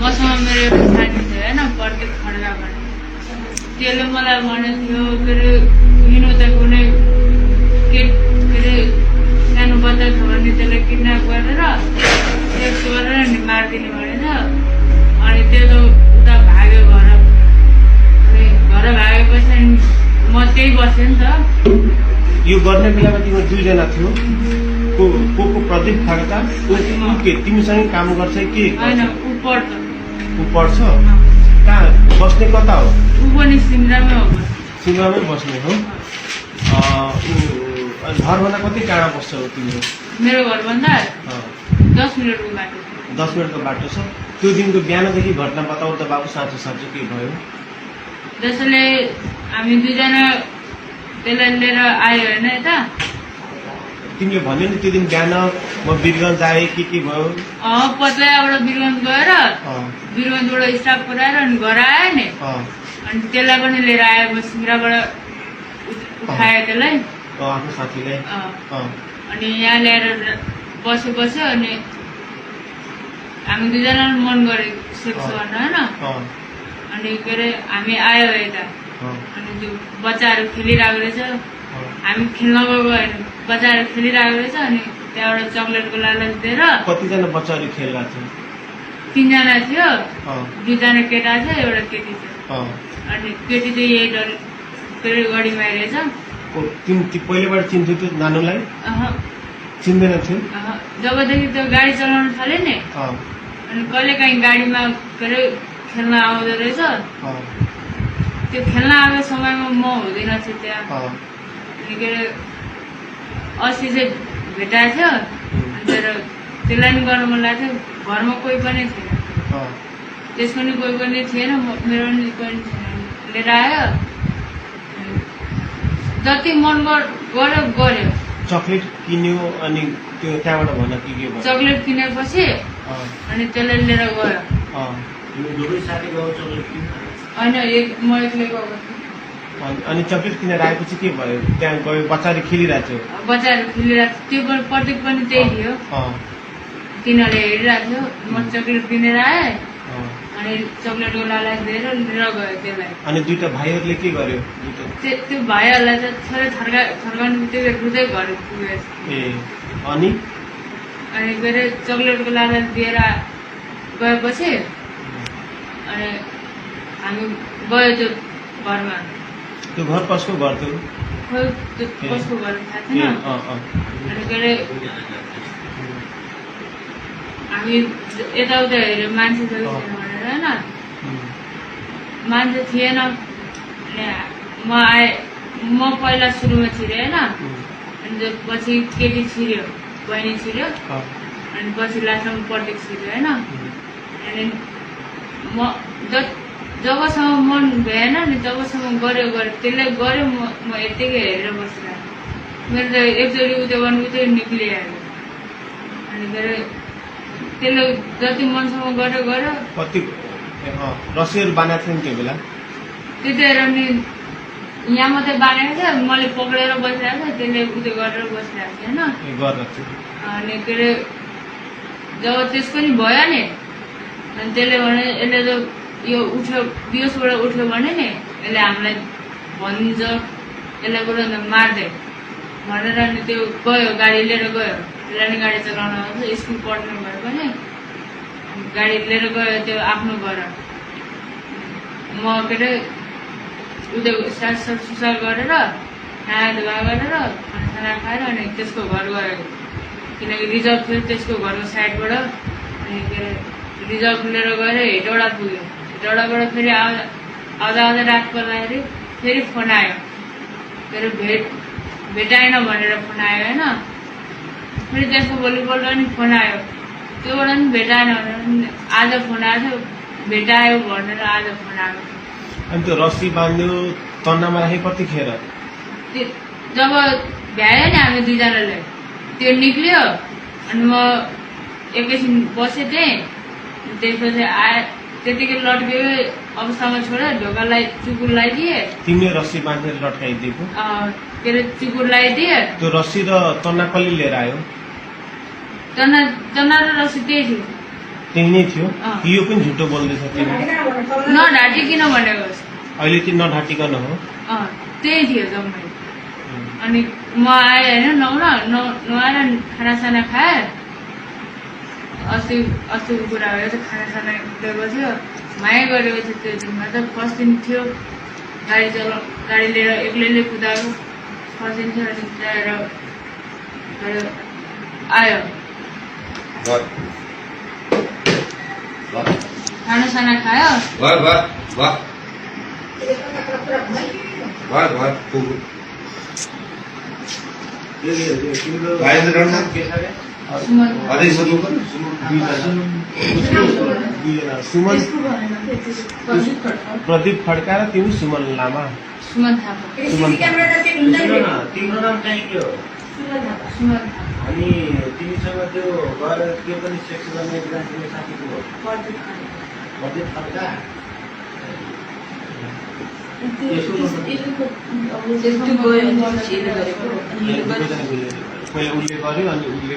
मसँग मेरो एउटा साथी थियो होइन प्रत्येक खड्गा भने त्यसले मलाई भनेको थियो के अरे हिँड्नु त कुनै के अरे सानो बच्चा छ भने त्यसलाई किडन्याप गरेर सेक्स गरेर नि मारिदिने भनेछ। अनि त्यो त उता भाग्यो घर। अनि घर भागेपछि म त्यही बसेँ नि त। यो गर्ने बेलामा तिम्रो दुईजना थियो को प्रदीप खड्का के तिमीसँग काम गर्छ कि होइन ऊ पढ्छ। ऊ पढ्छ कहाँ बस्ने कता हो? ऊ पनि सिमरामै हो। सिमरामै बस्ने हो। घरभन्दा कति टाढा बस्छ हो तिम्रो? मेरो घरभन्दा 10 मिनटको बाटो। 10 मिनटको बाटो छ। त्यो दिनको बिहानदेखि घटना बताऊ त बाबु, साँचो साँचो के भयो? जसले हामी दुईजना त्यसलाई लिएर आयो होइन यता। तिमीले भन्यो नि त्यो दिन बिहान म वीरगञ्ज आएँ के भयो? पत्लाबाट वीरगञ्ज गएर वीरगञ्जबाट स्टाफ पठाएर अनि घर आयो नि। अनि त्यसलाई पनि लिएर आयो। म सिमराबाट उठायो त्यसलाई, आफ्नो साथीलाई। अनि यहाँ ल्याएर बस्यो। अनि हामी दुईजना मन गऱ्यो सेक्स गर्न होइन। अनि के अरे हामी आयो यता। अनि त्यो बच्चाहरू खेलिरहेको रहेछ। हामी खेल्न गएको होइन, बच्चाहरू खेलिरहेको रहेछ। अनि त्यहाँबाट चक्लेटको लालच दिएर कतिजना बच्चाहरू खेलिरहेको थियो? 3 जना थियो। 2 जना केटा थियो, एउटा केटी थियो। अनि केटी चाहिँ यही डर के अरे गढीमा रहेछ। पहिलेबाट चिन्थ्यो त्यो नानुलाई? चिन्दैन थियो। जबदेखि त्यो गाडी चलाउन थाल्यो नि अनि कहिले काहीँ गाडीमा के अरे खेल्न आउँदो रहेछ। त्यो खेल्न आएको समयमा म हुँदैन थिएँ त्यहाँ। अनि के अरे अस्ति चाहिँ भेटाएको थियो। तर त्यसलाई नि गर्न मन लागेको थियो। घरमा कोही पनि थिएन, त्यसको नि कोही पनि थिएन, मेरो नि कोही थिएन। लिएर आयो, जति मन गर्यो। चक्लेट किन्यो अनि त्यो त्यहाँबाट भन के भयो? चक्लेट किनेपछि अनि त्यसलाई लिएर गयो। होइन म एक्लै गएको थिएँ। अनि चक्लेट किनेर आएपछि के भयो? त्यहाँ गयो, बच्चाहरू खेलिरहेको थियो। बच्चाहरू खेलिरहेको थियो। त्यो प्रत्येक पनि त्यही थियो। तिनीहरूले हेरिरहेको थियो। म चक्लेट किनेर आएँ। अनि चक्लेटको लालच दिएर लिएर गयो त्यसलाई। अनि दुईटा भाइहरूले के गर्यो? त्यो भाइहरूलाई त थोरै थर्काउनु बित्तिकै रुँदै घर पुग्यो। अनि के अरे चक्लेटको लालच दिएर गएपछि अनि हामी गयो त्यो घरमा। त्यो घर कसको घर थियो? खोइ त्यो कसको घर थाहा थिएन। अनि के अरे हामी यताउता हेऱ्यो, मान्छे छ कि छैन भनेर होइन। मान्छे थिएन। म आएँ, म पहिला सुरुमा छिरेँ होइन। अनि पछि केटी छिर्यो, बहिनी छिर्यो। अनि पछि लास्टमा प्रत्येक छिर्यो होइन। अनि म जबसम्म मन भएन नि तबसम्म गऱ्यो त्यसले गऱ्यो। म यत्तिकै हेरेर बसिरहेको। मेरो त एकचोटि उयो गर्नु उतै निक्लिहाल्यो। अनि के अरे त्यसले जति मनसम्म गऱ्यो। कति रस्सीहरू बाँधेको थियो नि त्यो बेला? त्यतिखेर नि यहाँ मात्रै बाँधेको थियो। मैले पक्रेर बसिरहेको थिएँ, त्यसले उयो गरेर बसिरहेको थियो होइन। अनि के अरे जब त्यसको नि भयो नि अनि त्यसले भने यसले त यो उठ्यो, बिहोसबाट उठ्यो भने नि यसले हामीलाई भनिदिन्छ, यसलाई गएर मार्दै भनेर अनि त्यो गयो, गाडी लिएर गयो। त्यसलाई नि गाडी चलाउन आउँछ, स्कुल पढ्नु भए पनि गाडी लिएर गयो त्यो आफ्नो घर। म के अरे उयो सुसार गरेर नहाए धुवा गरेर खाना खाएर अनि त्यसको घर गयो। किनकि रिजर्भ थियो त्यसको घरको साइडबाट। अनि के अरे रिजर्भ लिएर गएर हेटौडा पुग्यो। हेटौडाबाट फेरि आउँदा रात पर्दाखेरि फेरि फोन आयो। के अरे भेटाएन भनेर फोन आयो होइन। फेरि त्यसको भोलिपल्ट पनि फोन आयो, त्योबाट पनि भेटाएन भनेर आज फोन आएको थियो, भेटायो भनेर आज फोन आएको। अनि त्यो रस्सी बाँध्यो, तन्नामा राखे कतिखेर? जब भ्यायो नि हामी दुईजनाले, त्यो निक्ल्यो। अनि म एकैछिन बसेँ त्यहीँ। त्यसपछि आए, त्यतिकै लट्केको अवस्थामा छोडेर ढोकालाई चुकुर लगाइदिए। तिमीले रस्सी बाँधेर लट्काइदिएको? के अरे चुकुर लगाइदिए। त्यो रस्सी र तन्ना कसले लिएर आयो? तन्ना र रस्सी त्यही थियो। त्यही नै थियो अँ। कि यो पनि झुटो बोल्दैछ तिमी नढाँटिकन भनेको अहिले चाहिँ नढाँटिकन हो त्यही थियो जम्मै अनि म आएँ होइन नुहाएर खानासाना खाएँ अस्तिको कुरा भयो त खानासाना गएको थियो माया गरेको थियो त्यो दिनमा त फर्स्ट दिन थियो गाडी लिएर एक्लैले कुदाएको फर्स्ट दिन थियो अनि त्यहाँबाट आयो खानासाना खायो सुमन प्रदीप खड्का र तिमी सुमन लामा सुमन थापा तिम्रो नाम चाहिँ के हो सुमन थापा अनि तिमीसँग त्यो गएर के पनि सेक्स गर्ने एकजना तिम्रो साथीको हो प्रदीप खड्का त्यसको गयो पहिला उसले गर्यो अनि उसले